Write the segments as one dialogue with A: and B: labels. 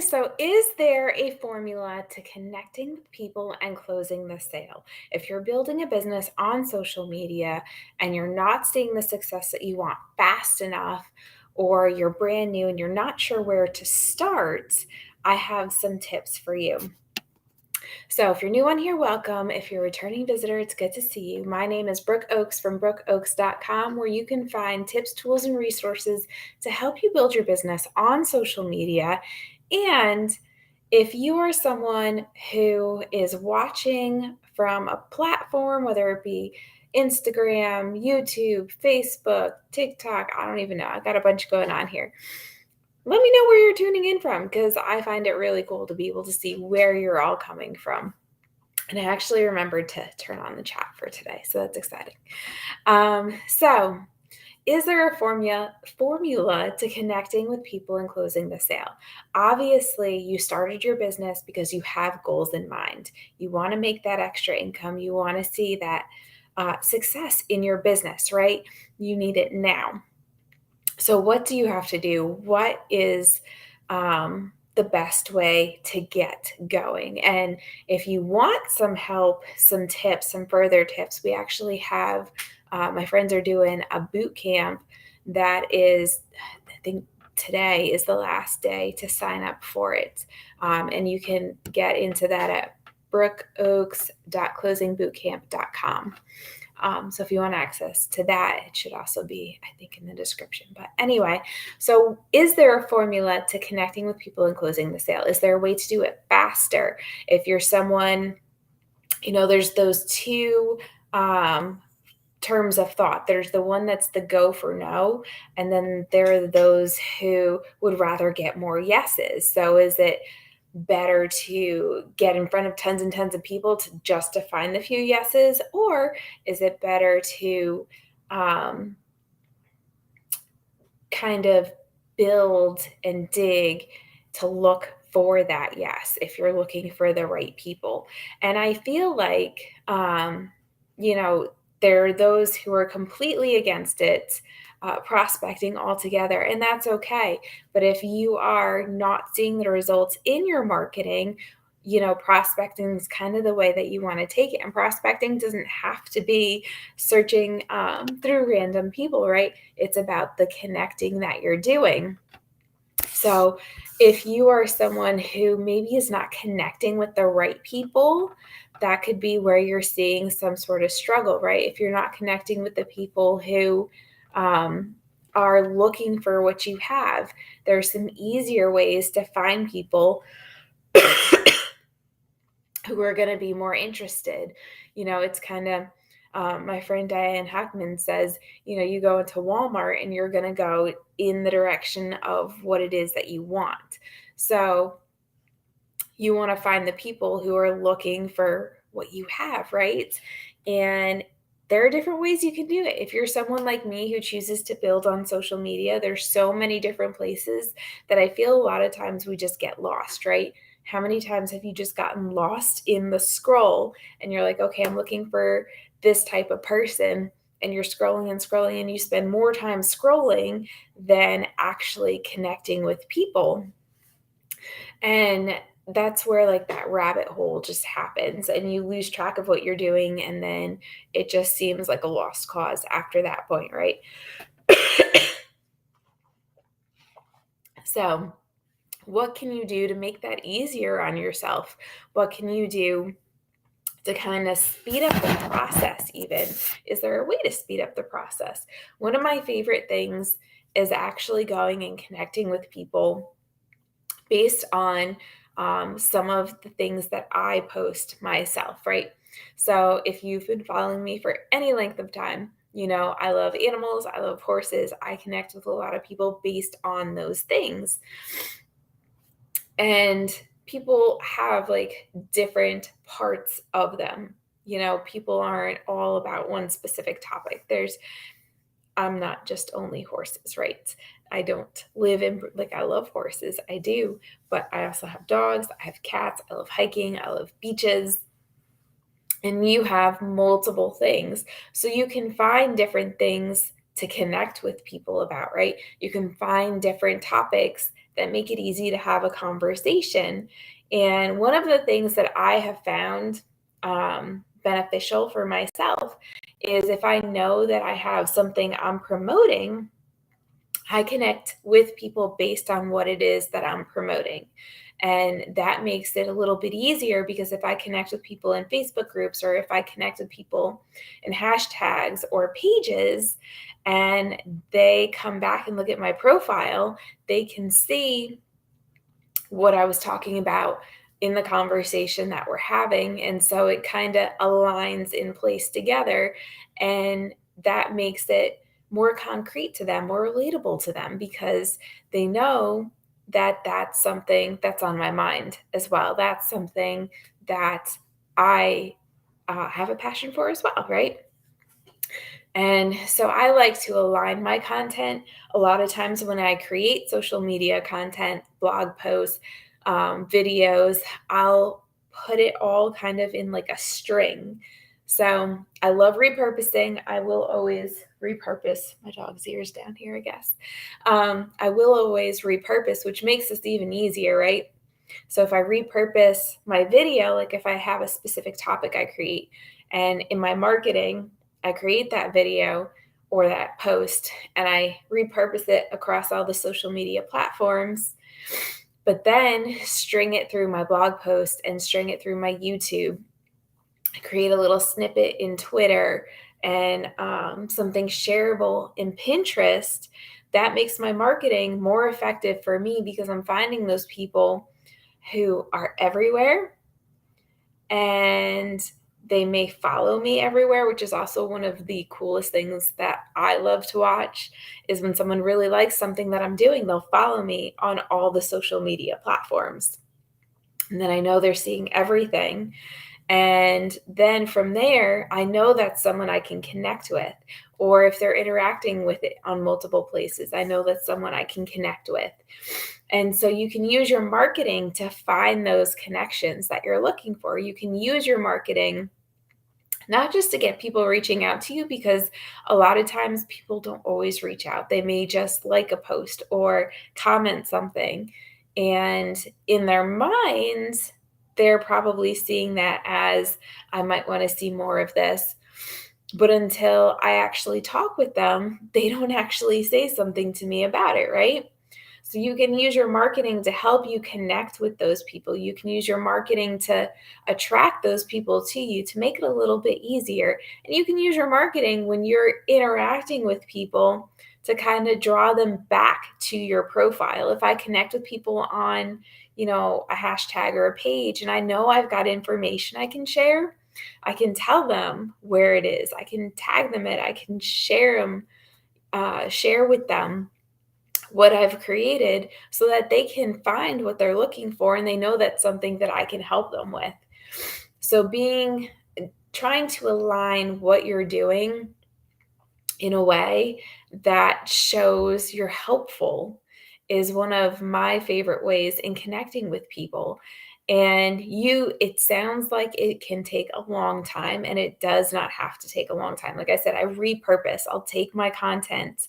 A: So, is there a formula to connecting with people and closing the sale? If you're building a business on social media and you're not seeing the success that you want fast enough, or you're brand new and you're not sure where to start, I have some tips for you. So, if you're new on here, welcome. If you're a returning visitor, it's good to see you. My name is Brooke Oaks from brookeoaks.com, where you can find tips, tools, and resources to help you build your business on social media. And if you are someone who is watching from a platform, whether it be Instagram, YouTube, Facebook, TikTok, I don't even know. I got a bunch going on here. Let me know where you're tuning in from because I find it really cool to be able to see where you're all coming from. And I actually remembered to turn on the chat for today, so that's exciting. So, is there a formula to connecting with people and closing the sale? Obviously, you started your business because you have goals in mind. You want to make that extra income. You want to see that success in your business, right? You need it now. So, what do you have to do? What is the best way to get going? And if you want some help, some tips, some further tips, we actually have my friends are doing a boot camp that is, I think today is the last day to sign up for it. And you can get into that at brookeoaks.closingbootcamp.com. So if you want access to that, it should also be, I think, in the description. But anyway, so is there a formula to connecting with people and closing the sale? Is there a way to do it faster? If you're someone, there's those two terms of thought. There's the one that's the go for no, and then there are those who would rather get more yeses. So is it better to get in front of tons and tons of people to find the few yeses, or is it better to kind of build and dig to look for that yes if you're looking for the right people? And I feel like there are those who are completely against it, prospecting altogether, and that's okay. But if you are not seeing the results in your marketing, prospecting is kind of the way that you want to take it. And prospecting doesn't have to be searching through random people, right? It's about the connecting that you're doing. So if you are someone who maybe is not connecting with the right people, that could be where you're seeing some sort of struggle, right? If you're not connecting with the people who are looking for what you have, there's some easier ways to find people who are going to be more interested. It's kind of my friend Diane Hackman says, you go into Walmart and you're going to go in the direction of what it is that you want. So you want to find the people who are looking for what you have, right? And there are different ways you can do it. If you're someone like me who chooses to build on social media, there's so many different places that I feel a lot of times we just get lost, right? How many times have you just gotten lost in the scroll and you're like, okay, I'm looking for this type of person, and you're scrolling and scrolling and you spend more time scrolling than actually connecting with people. And that's where like that rabbit hole just happens and you lose track of what you're doing, and then it just seems like a lost cause after that point, right? So what can you do to make that easier on yourself? What can you do to kind of speed up the process even? Is there a way to speed up the process? One of my favorite things is actually going and connecting with people based on some of the things that I post myself, right? So if you've been following me for any length of time, I love animals, I love horses, I connect with a lot of people based on those things. And people have like different parts of them. People aren't all about one specific topic. I'm not just only horses, right? I don't live in, like, I love horses, I do, but I also have dogs, I have cats, I love hiking, I love beaches, and you have multiple things. So you can find different things to connect with people about, right? You can find different topics that make it easy to have a conversation. And one of the things that I have found beneficial for myself is if I know that I have something I'm promoting, I connect with people based on what it is that I'm promoting. And that makes it a little bit easier because if I connect with people in Facebook groups or if I connect with people in hashtags or pages and they come back and look at my profile, they can see what I was talking about in the conversation that we're having. And so it kind of aligns in place together. And that makes it more concrete to them, more relatable to them, because they know that that's something that's on my mind as well. That's something that I have a passion for as well, right? And so I like to align my content. A lot of times when I create social media content, blog posts, videos, I'll put it all kind of in like a string. So I love repurposing. I will always repurpose my dog's ears down here, I guess. I will always repurpose, which makes this even easier, right? So if I repurpose my video, like if I have a specific topic I create, and in my marketing, I create that video or that post and I repurpose it across all the social media platforms, but then string it through my blog post and string it through my YouTube. I create a little snippet in Twitter and something shareable in Pinterest. That makes my marketing more effective for me because I'm finding those people who are everywhere and they may follow me everywhere, which is also one of the coolest things that I love to watch is when someone really likes something that I'm doing, they'll follow me on all the social media platforms. And then I know they're seeing everything. And then from there, I know that's someone I can connect with. Or if they're interacting with it on multiple places, I know that's someone I can connect with. And so you can use your marketing to find those connections that you're looking for. You can use your marketing not just to get people reaching out to you, because a lot of times people don't always reach out. They may just like a post or comment something. And in their minds, they're probably seeing that as I might want to see more of this. But until I actually talk with them, they don't actually say something to me about it, right? So you can use your marketing to help you connect with those people. You can use your marketing to attract those people to you to make it a little bit easier. And you can use your marketing when you're interacting with people to kind of draw them back to your profile. If I connect with people on, a hashtag or a page and I know I've got information I can share, I can tell them where it is. I can tag them it. I can share with them what I've created so that they can find what they're looking for and they know that's something that I can help them with. So trying to align what you're doing in a way that shows you're helpful is one of my favorite ways in connecting with people. And it sounds like it can take a long time, and it does not have to take a long time. Like I said, I repurpose. I'll take my content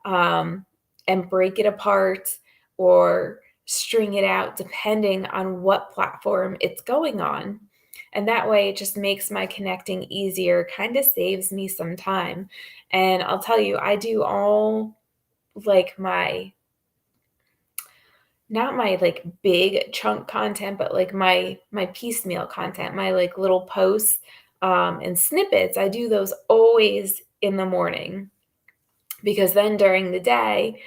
A: um, and break it apart or string it out depending on what platform it's going on. And that way it just makes my connecting easier, kind of saves me some time. And I'll tell you, I do all like not my like big chunk content, but like my piecemeal content, my like little posts and snippets. I do those always in the morning because then during the day,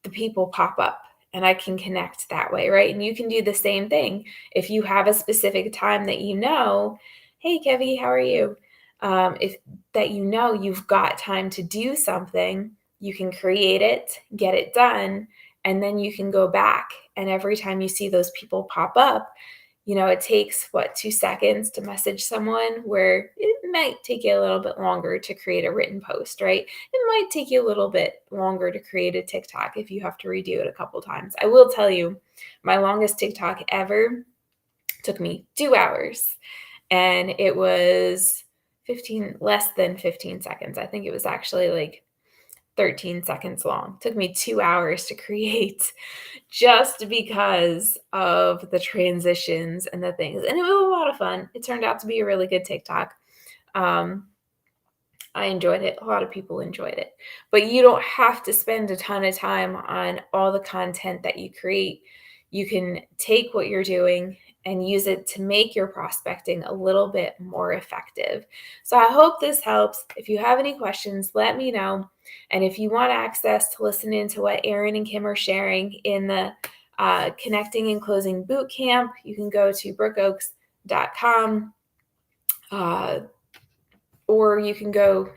A: the people pop up and I can connect that way, right? And you can do the same thing. If you have a specific time that hey, Kevy, how are you? If that you've got time to do something, you can create it, get it done, and then you can go back. And every time you see those people pop up, it takes 2 seconds to message someone where it might take you a little bit longer to create a written post, right? It might take you a little bit longer to create a TikTok if you have to redo it a couple times. I will tell you, my longest TikTok ever took me 2 hours and it was less than 15 seconds. I think it was actually like 13 seconds long. It took me 2 hours to create just because of the transitions and the things, and it was a lot of fun. It turned out to be a really good TikTok. Um, I enjoyed it. A lot of people enjoyed it. But you don't have to spend a ton of time on all the content that you create. You can take what you're doing and use it to make your prospecting a little bit more effective. So I hope this helps. If you have any questions, let me know. And if you want access to listening to what Erin and Kim are sharing in the Connecting and Closing Bootcamp, you can go to brookeoaks.com. Or you can go,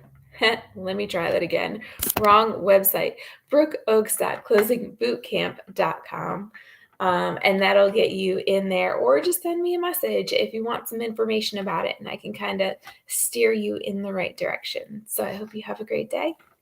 A: let me try that again, wrong website, brookeoaks.closingbootcamp.com. And that'll get you in there, or just send me a message if you want some information about it, and I can kind of steer you in the right direction. So I hope you have a great day.